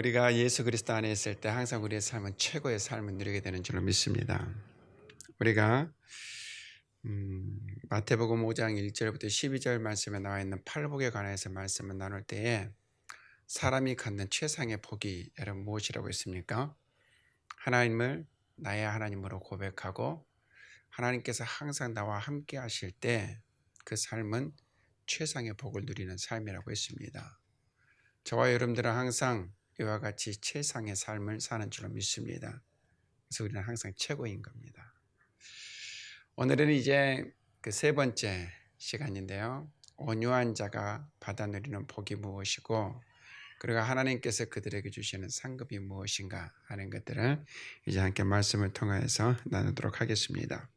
우리가 예수 그리스도 안에 있을 때 항상 우리의 삶은 최고의 삶을 누리게 되는 줄로 믿습니다. 우리가 마태복음 5장 1절부터 12절 말씀에 나와 있는 팔복에 관해서 말씀을 나눌 때에 사람이 갖는 최상의 복이 여러분 무엇이라고 했습니까? 하나님을 나의 하나님으로 고백하고 하나님께서 항상 나와 함께 하실 때 그 삶은 최상의 복을 누리는 삶이라고 했습니다. 저와 여러분들은 항상 이와 같이 최상의 삶을 사는 줄로 믿습니다. 그래서 우리는 항상 최고인 겁니다. 오늘은 이제 그 세 번째 시간인데요. 온유한 자가 받아 누리는 복이 무엇이고 그리고 하나님께서 그들에게 주시는 상급이 무엇인가 하는 것들을 이제 함께 말씀을 통해서 나누도록 하겠습니다.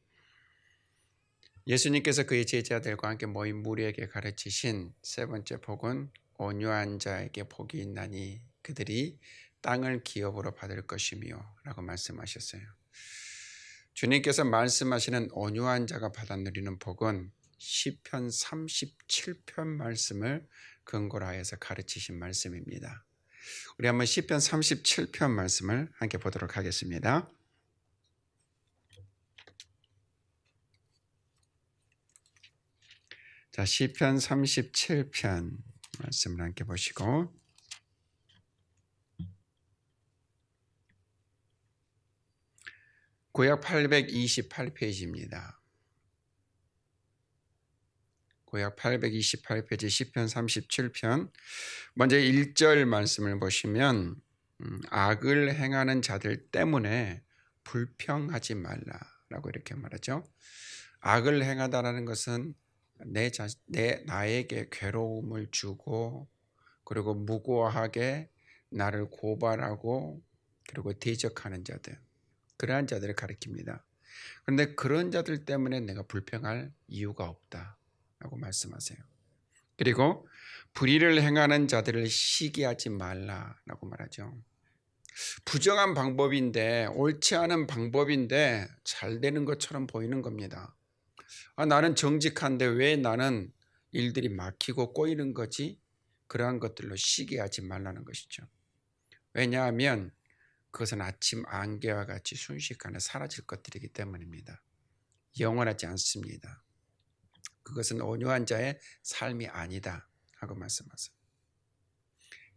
예수님께서 그의 제자들과 함께 모인 무리에게 가르치신 세 번째 복은 온유한 자에게 복이 있나니 그들이 땅을 기업으로 받을 것이며 라고 말씀하셨어요. 주님께서 말씀하시는 온유한 자가 받아 누리는 복은 시편 37편 말씀을 근거로 하여서 가르치신 말씀입니다. 우리 한번 시편 37편 말씀을 함께 보도록 하겠습니다. 자, 시편 37편 말씀을 함께 보시고 구약 828페이지입니다. 구약 828페이지 시편 37편 먼저 1절 말씀을 보시면 악을 행하는 자들 때문에 불평하지 말라라고 이렇게 말하죠. 악을 행하다라는 것은 나에게 괴로움을 주고 그리고 무고하게 나를 고발하고 그리고 대적하는 자들, 그러한 자들을 가리킵니다. 그런데 그런 자들 때문에 내가 불평할 이유가 없다라고 말씀하세요. 그리고 불의를 행하는 자들을 시기하지 말라라고 말하죠. 부정한 방법인데 옳지 않은 방법인데 잘 되는 것처럼 보이는 겁니다. 나는 정직한데 왜 나는 일들이 막히고 꼬이는 거지? 그러한 것들로 시기하지 말라는 것이죠. 왜냐하면 그것은 아침 안개와 같이 순식간에 사라질 것들이기 때문입니다. 영원하지 않습니다. 그것은 온유한 자의 삶이 아니다 하고 말씀하세요.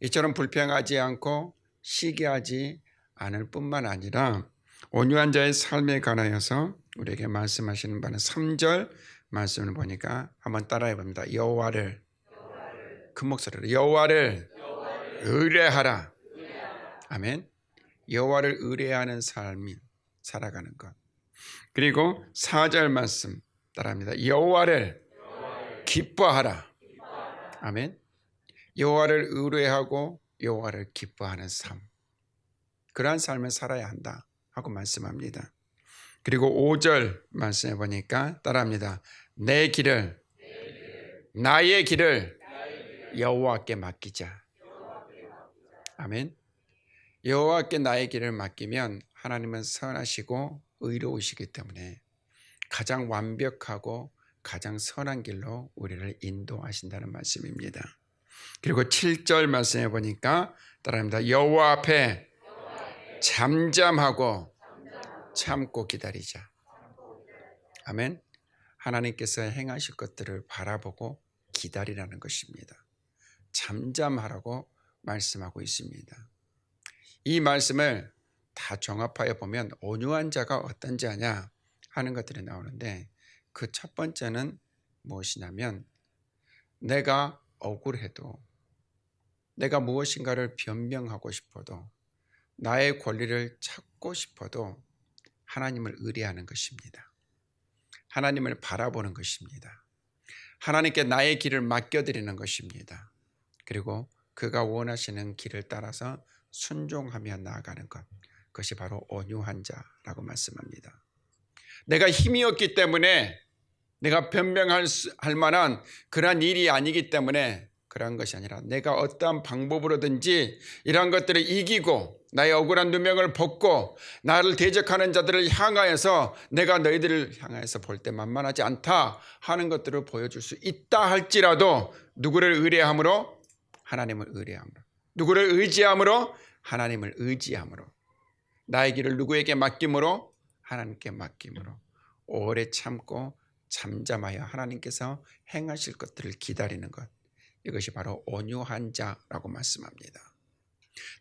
이처럼 불평하지 않고 시기하지 않을 뿐만 아니라 온유한 자의 삶에 관하여서 우리에게 말씀하시는 바는 3절 말씀을 보니까 한번 따라해 봅니다. 여호와를 큰 목소리로 여호와를 의뢰하라. 아멘. 여호와를 의뢰하는 삶이 살아가는 것. 그리고 4절 말씀 따라합니다. 여호와를 기뻐하라. 아멘. 여호와를 의뢰하고 여호와를 기뻐하는 삶. 그러한 삶을 살아야 한다 하고 말씀합니다. 그리고 5절 말씀해 보니까 따라합니다. 내 길을 나의 길을 여호와께 맡기자. 아멘. 여호와께 나의 길을 맡기면 하나님은 선하시고 의로우시기 때문에 가장 완벽하고 가장 선한 길로 우리를 인도하신다는 말씀입니다. 그리고 7절 말씀해 보니까 따라합니다. 여호와 앞에 잠잠하고 참고 기다리자. 아멘. 하나님께서 행하실 것들을 바라보고 기다리라는 것입니다. 잠잠하라고 말씀하고 있습니다. 이 말씀을 다 종합하여 보면 온유한 자가 어떤 자냐 하는 것들이 나오는데 그 첫 번째는 무엇이냐면 내가 억울해도 내가 무엇인가를 변명하고 싶어도 나의 권리를 찾고 싶어도 하나님을 의뢰하는 것입니다. 하나님을 바라보는 것입니다. 하나님께 나의 길을 맡겨드리는 것입니다. 그리고 그가 원하시는 길을 따라서 순종하며 나아가는 것, 그것이 바로 온유한 자라고 말씀합니다. 내가 힘이 없기 때문에 내가 변명할 만한 그러한 일이 아니기 때문에 그러한 것이 아니라 내가 어떠한 방법으로든지 이러한 것들을 이기고 나의 억울한 누명을 벗고 나를 대적하는 자들을 향하여서 내가 너희들을 향하여서 볼 때 만만하지 않다 하는 것들을 보여줄 수 있다 할지라도 누구를 의뢰함으로? 하나님을 의뢰함으로. 누구를 의지함으로? 하나님을 의지함으로, 나의 길을 누구에게 맡김으로? 하나님께 맡김으로 오래 참고 잠잠하여 하나님께서 행하실 것들을 기다리는 것, 이것이 바로 온유한 자라고 말씀합니다.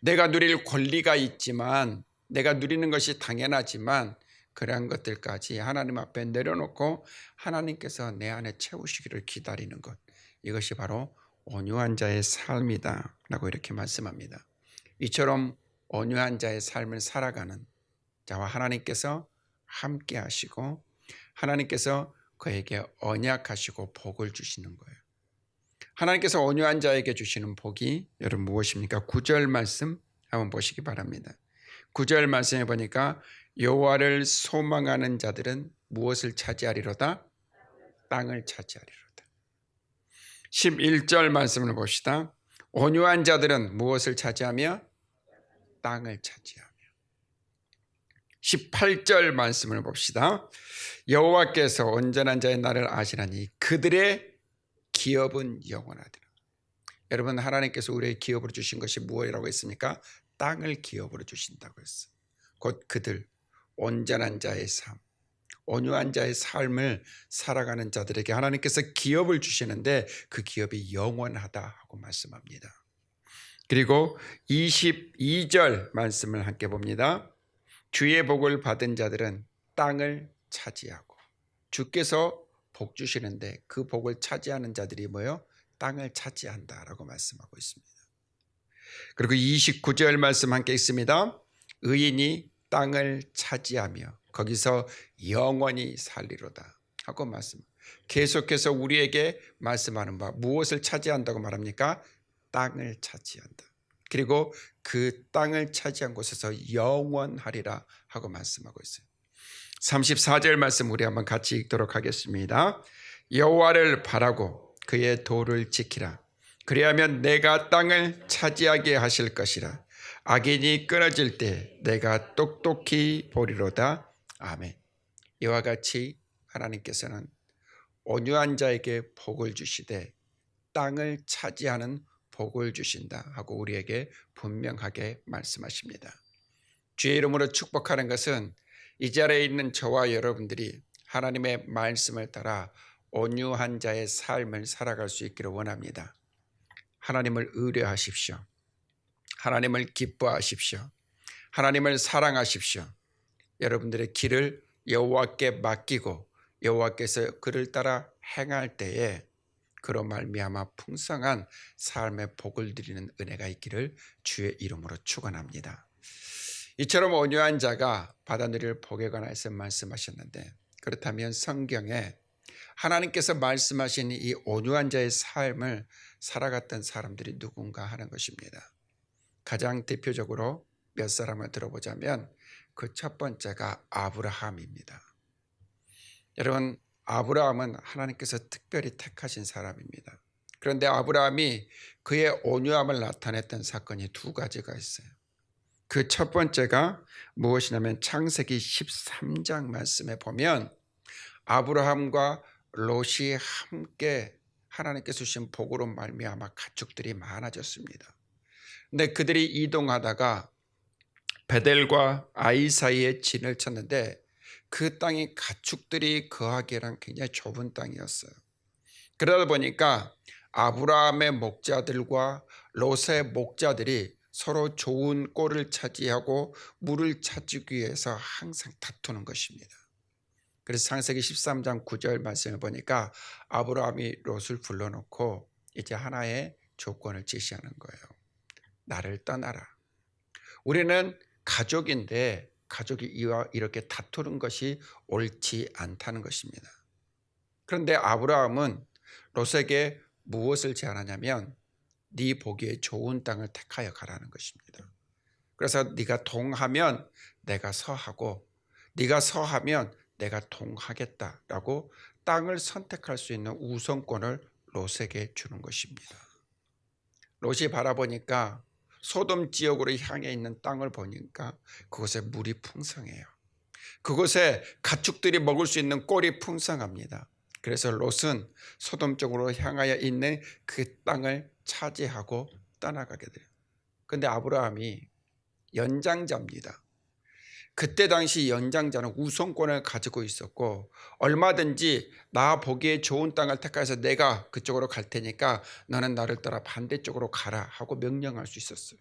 내가 누릴 권리가 있지만, 내가 누리는 것이 당연하지만 그러한 것들까지 하나님 앞에 내려놓고 하나님께서 내 안에 채우시기를 기다리는 것, 이것이 바로 온유한 자의 삶이다 라고 이렇게 말씀합니다. 이처럼 온유한 자의 삶을 살아가는 자와 하나님께서 함께 하시고 하나님께서 그에게 언약하시고 복을 주시는 거예요. 하나님께서 온유한 자에게 주시는 복이 여러분 무엇입니까? 9절 말씀 한번 보시기 바랍니다. 9절 말씀에 보니까 여호와를 소망하는 자들은 무엇을 차지하리로다? 땅을 차지하리로다. 11절 말씀을 봅시다. 온유한 자들은 무엇을 차지하며? 땅을 차지하며. 18절 말씀을 봅시다. 여호와께서 온전한 자의 날을 아시나니 그들의 기업은 영원하리라. 여러분, 하나님께서 우리의 기업으로 주신 것이 무엇이라고 했습니까? 땅을 기업으로 주신다고 했어요. 곧 그들, 온전한 자의 삶, 온유한 자의 삶을 살아가는 자들에게 하나님께서 기업을 주시는데 그 기업이 영원하다 하고 말씀합니다. 그리고 22절 말씀을 함께 봅니다. 주의 복을 받은 자들은 땅을 차지하고, 주께서 복 주시는데 그 복을 차지하는 자들이 뭐예요? 땅을 차지한다라고 말씀하고 있습니다. 그리고 29절 말씀 함께 있습니다. 의인이 땅을 차지하며 거기서 영원히 살리로다 하고 말씀. 계속해서 우리에게 말씀하는 바, 무엇을 차지한다고 말합니까? 땅을 차지한다. 그리고 그 땅을 차지한 곳에서 영원하리라 하고 말씀하고 있어요. 34절 말씀 우리 한번 같이 읽도록 하겠습니다. 여호와를 바라고 그의 도를 지키라. 그리하면 내가 땅을 차지하게 하실 것이라. 악인이 끊어질 때 내가 똑똑히 보리로다. 아멘. 이와 같이 하나님께서는 온유한 자에게 복을 주시되 땅을 차지하는 복을 주신다 하고 우리에게 분명하게 말씀하십니다. 주의 이름으로 축복하는 것은 이 자리에 있는 저와 여러분들이 하나님의 말씀을 따라 온유한 자의 삶을 살아갈 수 있기를 원합니다. 하나님을 의뢰하십시오. 하나님을 기뻐하십시오. 하나님을 사랑하십시오. 여러분들의 길을 여호와께 맡기고 여호와께서 그를 따라 행할 때에 그로 말미암아 풍성한 삶의 복을 드리는 은혜가 있기를 주의 이름으로 축원합니다. 이처럼 온유한 자가 받아 누릴 복에 관해서 말씀하셨는데, 그렇다면 성경에 하나님께서 말씀하신 이 온유한 자의 삶을 살아갔던 사람들이 누군가 하는 것입니다. 가장 대표적으로 몇 사람을 들어보자면 그 첫 번째가 아브라함입니다. 여러분, 아브라함은 하나님께서 특별히 택하신 사람입니다. 그런데 아브라함이 그의 온유함을 나타냈던 사건이 두 가지가 있어요. 그 첫 번째가 무엇이냐면 창세기 13장 말씀에 보면 아브라함과 롯이 함께 하나님께서 주신 복으로 말미암아 가축들이 많아졌습니다. 근데 그들이 이동하다가 베델과 아이 사이에 진을 쳤는데 그 땅이 가축들이 거하기에는 굉장히 좁은 땅이었어요. 그러다 보니까 아브라함의 목자들과 롯의 목자들이 서로 좋은 꼴을 차지하고 물을 찾기 위해서 항상 다투는 것입니다. 그래서 창세기 13장 9절 말씀을 보니까 아브라함이 롯을 불러놓고 이제 하나의 조건을 제시하는 거예요. 나를 떠나라. 우리는 가족인데 가족이 이렇게 다투는 것이 옳지 않다는 것입니다. 그런데 아브라함은 롯에게 무엇을 제안하냐면 네 보기에 좋은 땅을 택하여 가라는 것입니다. 그래서 네가 동하면 내가 서하고 네가 서하면 내가 동하겠다라고 땅을 선택할 수 있는 우선권을 롯에게 주는 것입니다. 롯이 바라보니까 소돔 지역으로 향해 있는 땅을 보니까 그곳에 물이 풍성해요. 그곳에 가축들이 먹을 수 있는 꼴이 풍성합니다. 그래서 롯은 소돔 쪽으로 향하여 있는 그 땅을 차지하고 떠나가게 돼요. 그런데 아브라함이 연장자입니다. 그때 당시 연장자는 우선권을 가지고 있었고 얼마든지 나 보기에 좋은 땅을 택해서 내가 그쪽으로 갈 테니까 너는 나를 따라 반대쪽으로 가라 하고 명령할 수 있었어요.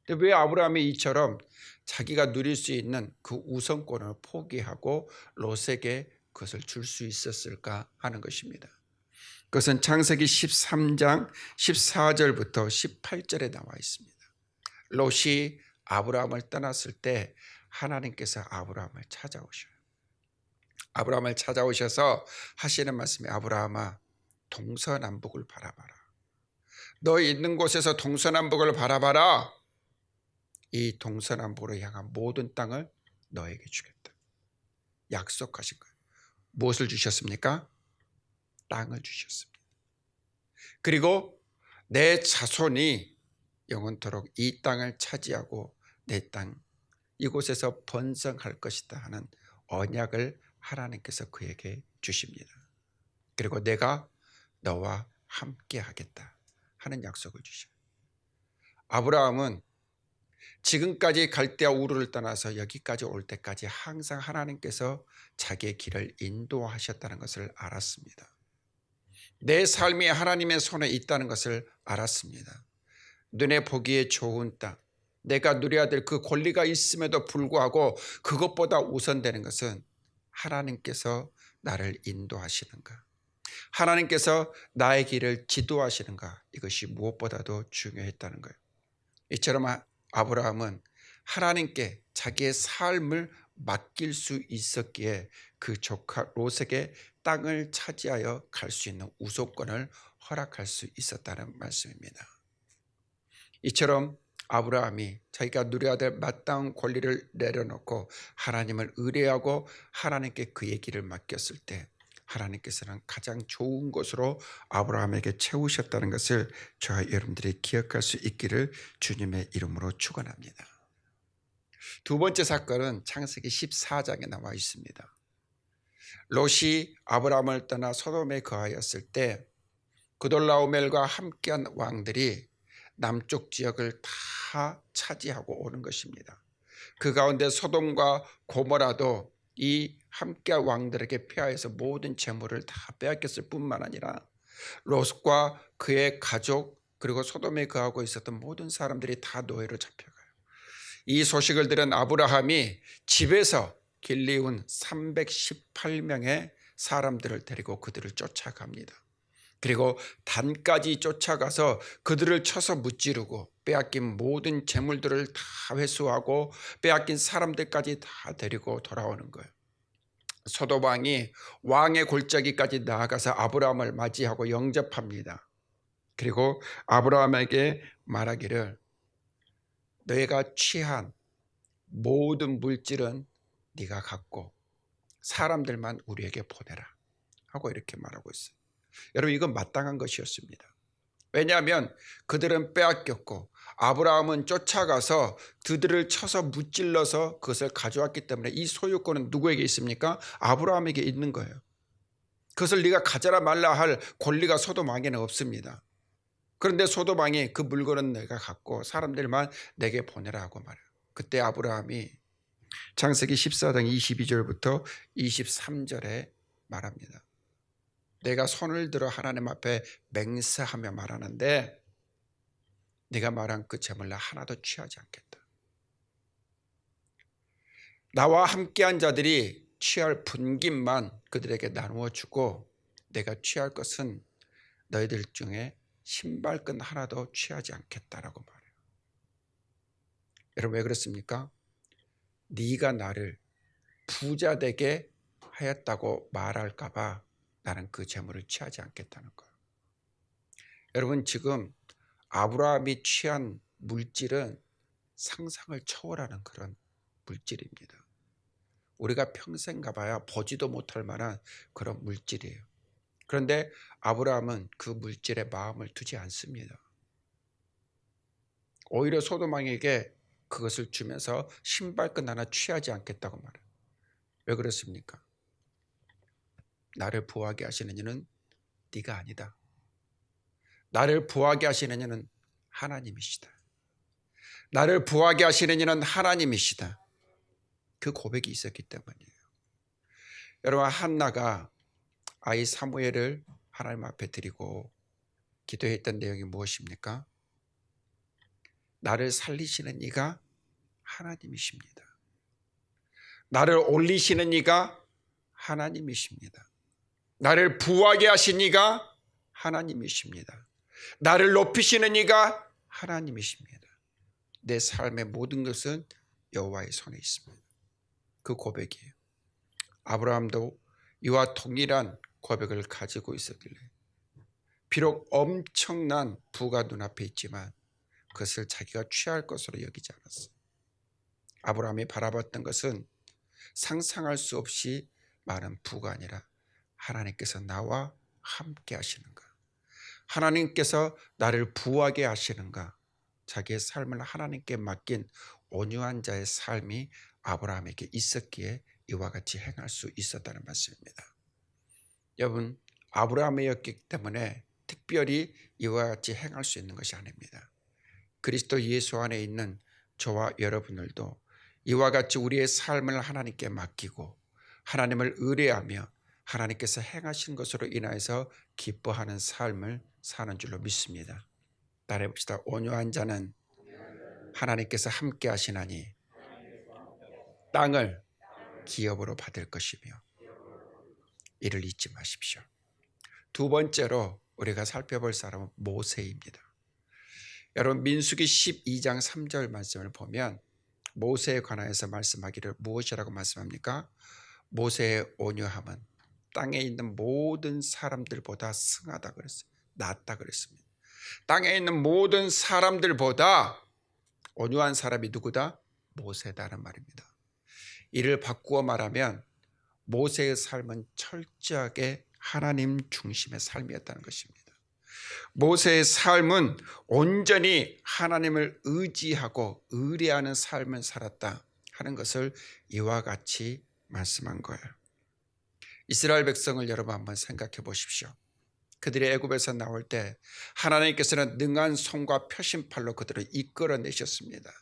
근데 왜 아브라함이 이처럼 자기가 누릴 수 있는 그 우선권을 포기하고 롯에게 그것을 줄 수 있었을까 하는 것입니다. 그것은 창세기 13장 14절부터 18절에 나와 있습니다. 롯이 아브라함을 떠났을 때 하나님께서 아브라함을 찾아오셔요. 아브라함을 찾아오셔서 하시는 말씀이 아브라함아 동서남북을 바라봐라. 너 있는 곳에서 동서남북을 바라봐라. 이 동서남북으로 향한 모든 땅을 너에게 주겠다. 약속하신 거예요. 무엇을 주셨습니까? 땅을 주셨습니다. 그리고 내 자손이 영원토록 이 땅을 차지하고 내 땅 이곳에서 번성할 것이다 하는 언약을 하나님께서 그에게 주십니다. 그리고 내가 너와 함께 하겠다 하는 약속을 주셔요. 아브라함은 지금까지 갈대아 우르를 떠나서 여기까지 올 때까지 항상 하나님께서 자기의 길을 인도하셨다는 것을 알았습니다. 내 삶이 하나님의 손에 있다는 것을 알았습니다. 눈에 보기에 좋은 땅, 내가 누려야 될 그 권리가 있음에도 불구하고 그것보다 우선되는 것은 하나님께서 나를 인도하시는가, 하나님께서 나의 길을 지도하시는가, 이것이 무엇보다도 중요했다는 거예요. 이처럼 아브라함은 하나님께 자기의 삶을 맡길 수 있었기에 그 조카 롯에게 땅을 차지하여 갈 수 있는 우선권을 허락할 수 있었다는 말씀입니다. 이처럼 아브라함이 자기가 누려야 될 마땅한 권리를 내려놓고 하나님을 의뢰하고 하나님께 그의 길을 맡겼을 때 하나님께서는 가장 좋은 것으로 아브라함에게 채우셨다는 것을 저와 여러분들이 기억할 수 있기를 주님의 이름으로 축원합니다. 두 번째 사건은 창세기 14장에 나와 있습니다. 롯이 아브라함을 떠나 소돔에 거하였을 때 그돌라오멜과 함께한 왕들이 남쪽 지역을 다 차지하고 오는 것입니다. 그 가운데 소돔과 고모라도 이 함께 왕들에게 폐하해서 모든 재물을 다 빼앗겼을 뿐만 아니라 롯과 그의 가족 그리고 소돔에 거하고 있었던 모든 사람들이 다 노예로 잡혀가요. 이 소식을 들은 아브라함이 집에서 길리운 318명의 사람들을 데리고 그들을 쫓아갑니다. 그리고 단까지 쫓아가서 그들을 쳐서 무찌르고 빼앗긴 모든 재물들을 다 회수하고 빼앗긴 사람들까지 다 데리고 돌아오는 거예요. 소돔 왕이 왕의 골짜기까지 나아가서 아브라함을 맞이하고 영접합니다. 그리고 아브라함에게 말하기를 너희가 취한 모든 물질은 네가 갖고 사람들만 우리에게 보내라 하고 이렇게 말하고 있어요. 여러분 이건 마땅한 것이었습니다. 왜냐하면 그들은 빼앗겼고 아브라함은 쫓아가서 그들을 쳐서 무찔러서 그것을 가져왔기 때문에 이 소유권은 누구에게 있습니까? 아브라함에게 있는 거예요. 그것을 네가 가져라 말라 할 권리가 소돔 왕에는 없습니다. 그런데 소돔 왕이 그 물건은 내가 갖고 사람들만 내게 보내라 하고 말해요. 그때 아브라함이 창세기 14장 22절부터 23절에 말합니다. 내가 손을 들어 하나님 앞에 맹세하며 말하는데 네가 말한 그 재물 나 하나도 취하지 않겠다. 나와 함께한 자들이 취할 분깃만 그들에게 나누어 주고 내가 취할 것은 너희들 중에 신발끈 하나도 취하지 않겠다라고 말해요. 여러분 왜 그렇습니까? 네가 나를 부자 되게 하였다고 말할까 봐 나는 그 재물을 취하지 않겠다는 거예요. 여러분 지금 아브라함이 취한 물질은 상상을 초월하는 그런 물질입니다. 우리가 평생 가봐야 보지도 못할 만한 그런 물질이에요. 그런데 아브라함은 그 물질에 마음을 두지 않습니다. 오히려 소돔 왕에게 그것을 주면서 신발끈 하나 취하지 않겠다고 말해요. 왜 그렇습니까? 나를 부하게 하시는 이는 네가 아니다. 나를 부하게 하시는 이는 하나님이시다. 나를 부하게 하시는 이는 하나님이시다. 그 고백이 있었기 때문이에요. 여러분, 한나가 아이 사무엘을 하나님 앞에 드리고 기도했던 내용이 무엇입니까? 나를 살리시는 이가 하나님이십니다. 나를 올리시는 이가 하나님이십니다. 나를 부하게 하신 이가 하나님이십니다. 나를 높이시는 이가 하나님이십니다. 내 삶의 모든 것은 여호와의 손에 있습니다. 그 고백이에요. 아브라함도 이와 동일한 고백을 가지고 있었길래 비록 엄청난 부가 눈앞에 있지만 그것을 자기가 취할 것으로 여기지 않았어요. 아브라함이 바라봤던 것은 상상할 수 없이 많은 부가 아니라 하나님께서 나와 함께 하시는가, 하나님께서 나를 부하게 하시는가, 자기의 삶을 하나님께 맡긴 온유한 자의 삶이 아브라함에게 있었기에 이와 같이 행할 수 있었다는 말씀입니다. 여러분, 아브라함이었기 때문에 특별히 이와 같이 행할 수 있는 것이 아닙니다. 그리스도 예수 안에 있는 저와 여러분들도 이와 같이 우리의 삶을 하나님께 맡기고 하나님을 의뢰하며 하나님께서 행하신 것으로 인하여서 기뻐하는 삶을 사는 줄로 믿습니다. 따라해봅시다. 온유한 자는 하나님께서 함께 하시나니 땅을 기업으로 받을 것이며, 이를 잊지 마십시오. 두 번째로 우리가 살펴볼 사람은 모세입니다. 여러분, 민수기 12장 3절 말씀을 보면 모세에 관하여서 말씀하기를 무엇이라고 말씀합니까? 모세의 온유함은 땅에 있는 모든 사람들보다 승하다 그랬어요. 낫다 그랬습니다. 땅에 있는 모든 사람들보다 온유한 사람이 누구다? 모세다는 말입니다. 이를 바꾸어 말하면 모세의 삶은 철저하게 하나님 중심의 삶이었다는 것입니다. 모세의 삶은 온전히 하나님을 의지하고 의뢰하는 삶을 살았다 하는 것을 이와 같이 말씀한 거예요. 이스라엘 백성을 여러분 한번 생각해 보십시오. 그들이 애굽에서 나올 때 하나님께서는 능한 손과 표심팔로 그들을 이끌어내셨습니다.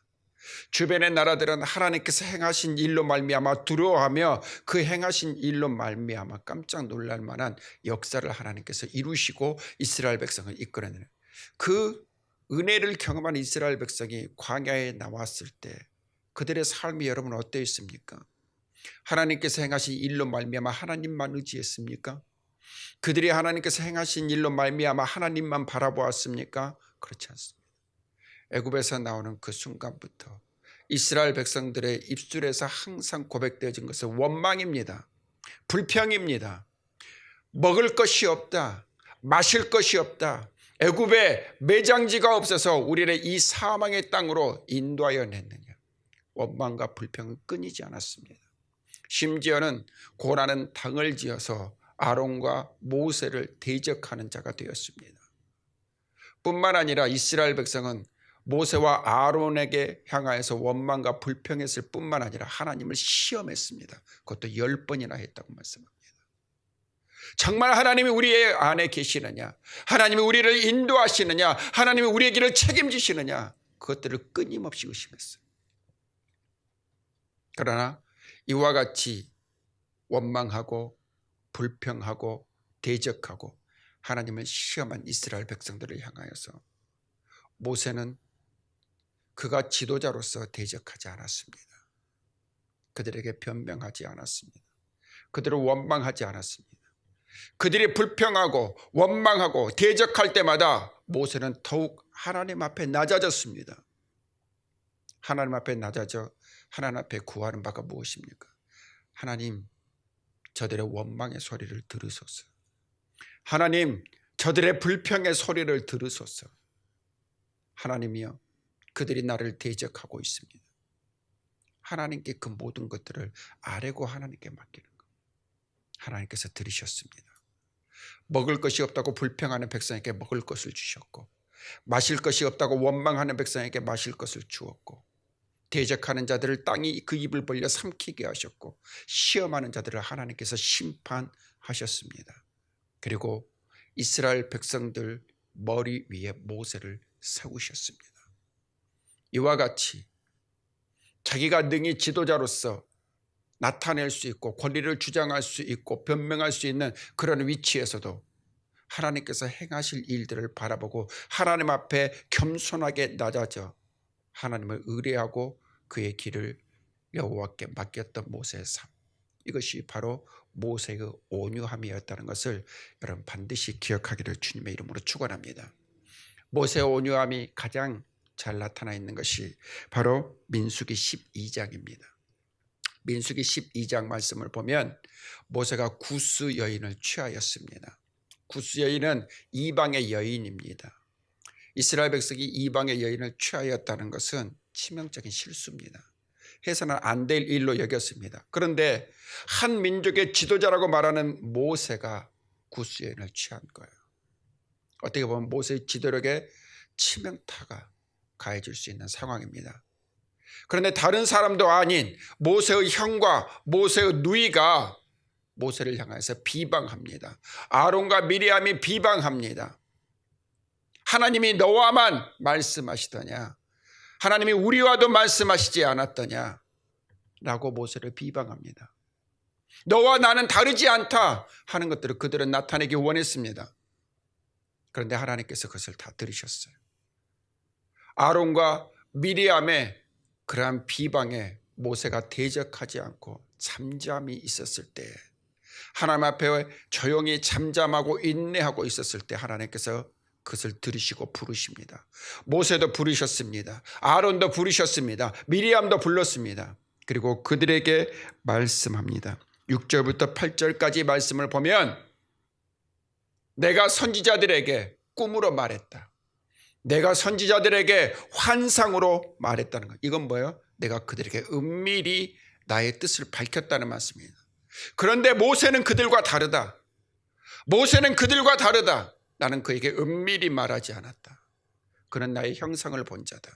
주변의 나라들은 하나님께서 행하신 일로 말미암아 두려워하며 그 행하신 일로 말미암아 깜짝 놀랄 만한 역사를 하나님께서 이루시고 이스라엘 백성을 이끌어내는, 그 은혜를 경험한 이스라엘 백성이 광야에 나왔을 때 그들의 삶이 여러분 어떠했습니까? 하나님께서 행하신 일로 말미암아 하나님만 의지했습니까? 그들이 하나님께서 행하신 일로 말미암아 하나님만 바라보았습니까? 그렇지 않습니다. 애굽에서 나오는 그 순간부터 이스라엘 백성들의 입술에서 항상 고백되어진 것은 원망입니다. 불평입니다. 먹을 것이 없다. 마실 것이 없다. 애굽에 매장지가 없어서 우리를 이 사망의 땅으로 인도하여 냈느냐. 원망과 불평은 끊이지 않았습니다. 심지어는 고라는 당을 지어서 아론과 모세를 대적하는 자가 되었습니다. 뿐만 아니라 이스라엘 백성은 모세와 아론에게 향하여서 원망과 불평했을 뿐만 아니라 하나님을 시험했습니다. 그것도 10번이나 했다고 말씀합니다. 정말 하나님이 우리의 안에 계시느냐, 하나님이 우리를 인도하시느냐, 하나님이 우리의 길을 책임지시느냐, 그것들을 끊임없이 의심했어요. 그러나 이와 같이 원망하고 불평하고 대적하고 하나님을 시험한 이스라엘 백성들을 향하여서 모세는 그가 지도자로서 대적하지 않았습니다. 그들에게 변명하지 않았습니다. 그들을 원망하지 않았습니다. 그들이 불평하고 원망하고 대적할 때마다 모세는 더욱 하나님 앞에 낮아졌습니다. 하나님 앞에 낮아져 하나님 앞에 구하는 바가 무엇입니까? 하나님, 저들의 원망의 소리를 들으소서. 하나님, 저들의 불평의 소리를 들으소서. 하나님이여, 그들이 나를 대적하고 있습니다. 하나님께 그 모든 것들을 아뢰고 하나님께 맡기는 것. 하나님께서 들으셨습니다. 먹을 것이 없다고 불평하는 백성에게 먹을 것을 주셨고, 마실 것이 없다고 원망하는 백성에게 마실 것을 주었고, 대적하는 자들을 땅이 그 입을 벌려 삼키게 하셨고, 시험하는 자들을 하나님께서 심판하셨습니다. 그리고 이스라엘 백성들 머리 위에 모세를 세우셨습니다. 이와 같이 자기가 능히 지도자로서 나타낼 수 있고 권리를 주장할 수 있고 변명할 수 있는 그런 위치에서도 하나님께서 행하실 일들을 바라보고 하나님 앞에 겸손하게 낮아져 하나님을 의뢰하고 그의 길을 여호와께 맡겼던 모세의 삶, 이것이 바로 모세의 온유함이었다는 것을 여러분 반드시 기억하기를 주님의 이름으로 축원합니다. 모세의 온유함이 가장 잘 나타나 있는 것이 바로 민수기 12장입니다. 민수기 12장 말씀을 보면 모세가 구스 여인을 취하였습니다. 구스 여인은 이방의 여인입니다. 이스라엘 백성이 이방의 여인을 취하였다는 것은 치명적인 실수입니다. 해서는 안 될 일로 여겼습니다. 그런데 한 민족의 지도자라고 말하는 모세가 구스 여인을 취한 거예요. 어떻게 보면 모세의 지도력에 치명타가 가해질 수 있는 상황입니다. 그런데 다른 사람도 아닌 모세의 형과 모세의 누이가 모세를 향해서 비방합니다. 아론과 미리암이 비방합니다. 하나님이 너와만 말씀하시더냐? 하나님이 우리와도 말씀하시지 않았더냐? 라고 모세를 비방합니다. 너와 나는 다르지 않다 하는 것들을 그들은 나타내기 원했습니다. 그런데 하나님께서 그것을 다 들으셨어요. 아론과 미리암의 그러한 비방에 모세가 대적하지 않고 잠잠히 있었을 때, 하나님 앞에 조용히 잠잠하고 인내하고 있었을 때 하나님께서 그것을 들으시고 부르십니다. 모세도 부르셨습니다. 아론도 부르셨습니다. 미리암도 불렀습니다. 그리고 그들에게 말씀합니다. 6절부터 8절까지 말씀을 보면 내가 선지자들에게 꿈으로 말했다. 내가 선지자들에게 환상으로 말했다는 것. 이건 뭐예요? 내가 그들에게 은밀히 나의 뜻을 밝혔다는 말씀입니다. 그런데 모세는 그들과 다르다. 모세는 그들과 다르다. 나는 그에게 은밀히 말하지 않았다. 그는 나의 형상을 본 자다.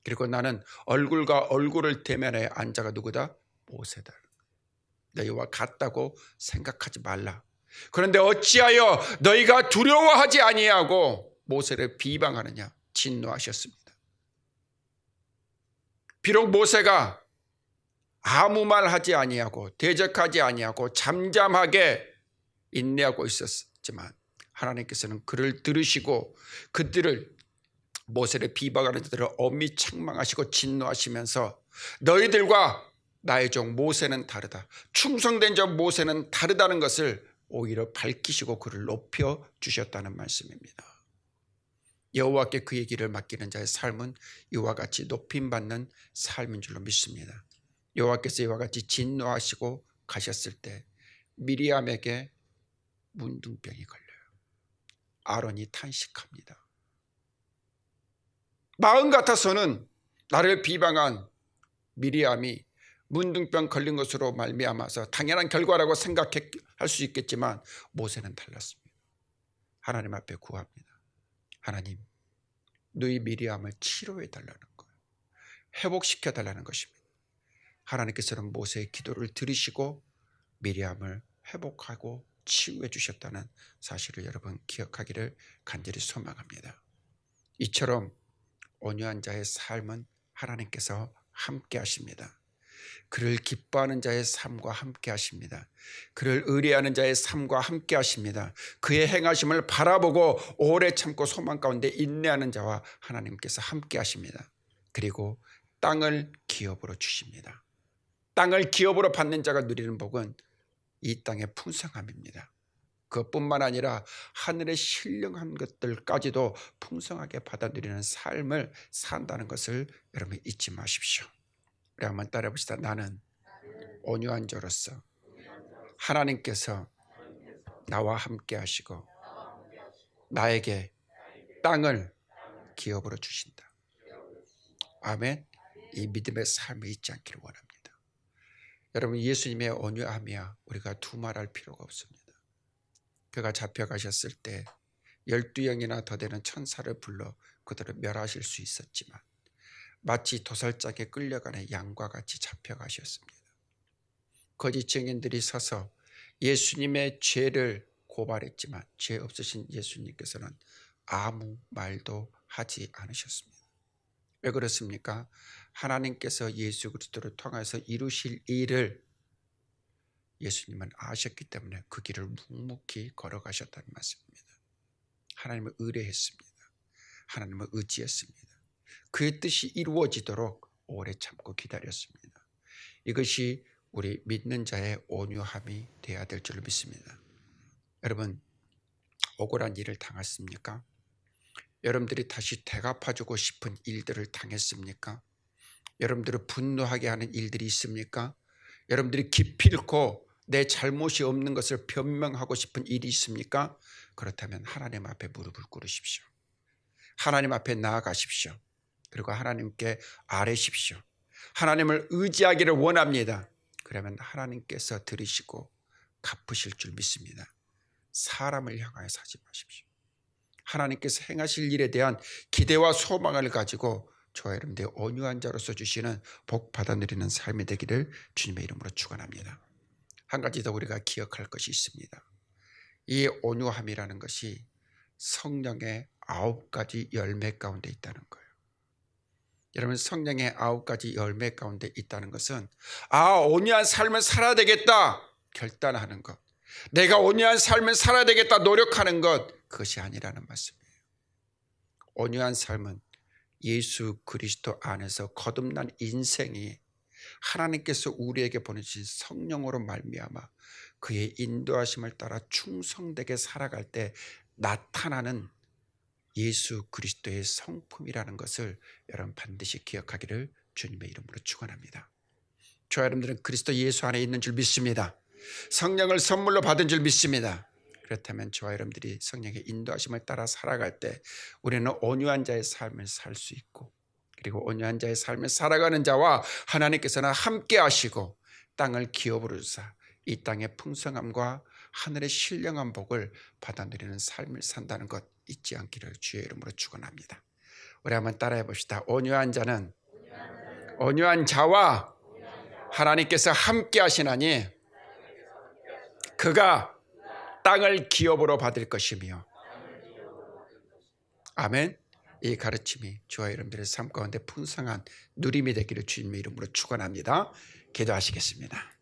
그리고 나는 얼굴과 얼굴을 대면해 앉아가 누구다? 모세다. 너희와 같다고 생각하지 말라. 그런데 어찌하여 너희가 두려워하지 아니하고 모세를 비방하느냐? 진노하셨습니다. 비록 모세가 아무 말 하지 아니하고 대적하지 아니하고 잠잠하게 인내하고 있었지만 하나님께서는 그를 들으시고 그들을, 모세를 비방하는 자들을 엄히 책망하시고 진노하시면서 너희들과 나의 종 모세는 다르다. 충성된 자 모세는 다르다는 것을 오히려 밝히시고 그를 높여 주셨다는 말씀입니다. 여호와께 그의 길을 맡기는 자의 삶은 이와 같이 높임받는 삶인 줄로 믿습니다. 여호와께서 이와 같이 진노하시고 가셨을 때 미리암에게 문둥병이 걸려요. 아론이 탄식합니다. 마음 같아서는 나를 비방한 미리암이 문둥병 걸린 것으로 말미암아서 당연한 결과라고 생각할 수 있겠지만 모세는 달랐습니다. 하나님 앞에 구합니다. 하나님, 너희 미리암을 치료해 달라는 거예요. 회복시켜 달라는 것입니다. 하나님께서는 모세의 기도를 들으시고 미리암을 회복하고 치유해 주셨다는 사실을 여러분 기억하기를 간절히 소망합니다. 이처럼 온유한 자의 삶은 하나님께서 함께 하십니다. 그를 기뻐하는 자의 삶과 함께 하십니다. 그를 의뢰하는 자의 삶과 함께 하십니다. 그의 행하심을 바라보고 오래 참고 소망 가운데 인내하는 자와 하나님께서 함께 하십니다. 그리고 땅을 기업으로 주십니다. 땅을 기업으로 받는 자가 누리는 복은 이 땅의 풍성함입니다. 그것뿐만 아니라 하늘의 신령한 것들까지도 풍성하게 받아들이는 삶을 산다는 것을 여러분 잊지 마십시오. 우리 한번 따라해 봅시다. 나는 온유한 자로서 하나님께서 나와 함께 하시고 나에게 땅을 기업으로 주신다. 아멘. 이 믿음의 삶을 잊지 않기를 원합니다. 여러분, 예수님의 온유함이야 우리가 두말할 필요가 없습니다. 그가 잡혀가셨을 때 12영이나 더 되는 천사를 불러 그들을 멸하실 수 있었지만 마치 도살장에 끌려가는 양과 같이 잡혀가셨습니다. 거짓 증인들이 서서 예수님의 죄를 고발했지만 죄 없으신 예수님께서는 아무 말도 하지 않으셨습니다. 왜 그렇습니까? 하나님께서 예수 그리스도를 통해서 이루실 일을 예수님은 아셨기 때문에 그 길을 묵묵히 걸어가셨다는 말씀입니다. 하나님을 의뢰했습니다. 하나님을 의지했습니다. 그의 뜻이 이루어지도록 오래 참고 기다렸습니다. 이것이 우리 믿는 자의 온유함이 되어야 될 줄 믿습니다. 여러분, 억울한 일을 당했습니까? 여러분들이 다시 대갚아주고 싶은 일들을 당했습니까? 여러분들을 분노하게 하는 일들이 있습니까? 여러분들이 기필코 내 잘못이 없는 것을 변명하고 싶은 일이 있습니까? 그렇다면 하나님 앞에 무릎을 꿇으십시오. 하나님 앞에 나아가십시오. 그리고 하나님께 아뢰십시오. 하나님을 의지하기를 원합니다. 그러면 하나님께서 들으시고 갚으실 줄 믿습니다. 사람을 향하여 사지 마십시오. 하나님께서 행하실 일에 대한 기대와 소망을 가지고 저와 여러분들의 온유한 자로서 주시는 복 받아 누리는 삶이 되기를 주님의 이름으로 축원합니다. 한 가지 더 우리가 기억할 것이 있습니다. 이 온유함이라는 것이 성령의 9가지 열매 가운데 있다는 거예요. 여러분, 성령의 9가지 열매 가운데 있다는 것은 온유한 삶을 살아야 되겠다 결단하는 것, 내가 온유한 삶을 살아야 되겠다 노력하는 것, 그것이 아니라는 말씀이에요. 온유한 삶은 예수 그리스도 안에서 거듭난 인생이 하나님께서 우리에게 보내신 성령으로 말미암아 그의 인도하심을 따라 충성되게 살아갈 때 나타나는 예수 그리스도의 성품이라는 것을 여러분 반드시 기억하기를 주님의 이름으로 축원합니다. 저와 여러분들은 그리스도 예수 안에 있는 줄 믿습니다. 성령을 선물로 받은 줄 믿습니다. 그렇다면 저와 여러분들이 성령의 인도하심을 따라 살아갈 때 우리는 온유한 자의 삶을 살 수 있고, 그리고 온유한 자의 삶을 살아가는 자와 하나님께서는 함께 하시고 땅을 기업으로 주사 이 땅의 풍성함과 하늘의 신령한 복을 받아 누리는 삶을 산다는 것 잊지 않기를 주의 이름으로 축원합니다. 우리 한번 따라해 봅시다. 온유한 자는 온유한 자와 하나님께서 함께 하시나니 그가 땅을 기업으로 받을 것이며. 아멘. 이 가르침이 저와 여러분들의 삶 가운데 풍성한 누림이 되기를 주님의 이름으로 축원합니다. 기도하시겠습니다.